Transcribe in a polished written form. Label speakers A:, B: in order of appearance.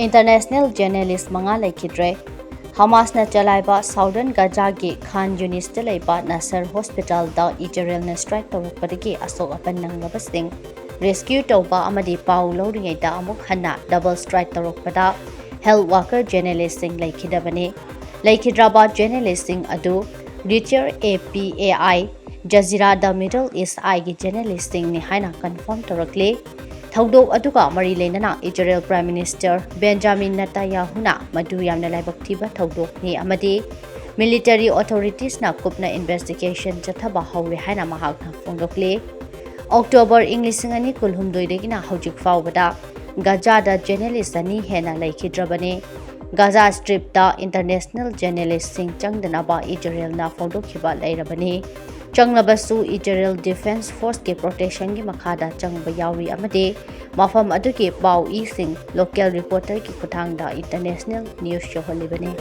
A: International Journalist manga leikhidare Hamas na chalaiba Southern Gaza gi Khan Yunis te leiba Nasser Hospital da Israel na strike tawrukpadagi asok apan nanglabasing rescue tawba amadi pau loringai da amuk hana double strike tawrukpada health worker journalist sing leikhidabani leikhidraba journalist sing adu Reacher APAI Jazeera da Middle East I gi journalist sing ni haina confirm tawrakle Thawdok aduga mari leinana Israel Prime Minister Benjamin Netanyahu na madu yamna laibak thiba thawdok ni amadi military authorities na kupna investigation chathaba hawre haina mahakna phonglokle October Englising ani kulhumdoi degina hojik fawbada Gaza da journalist ani hena laikhidrabane Gaza Strip da international journalist sing changdana ba Israel na phondokhiba lairabani Changlabasu Israel Defense Force ke protection gi makhada changba yawi amade mafam aduke pau ising local reporter ki kuthang da international news show holibane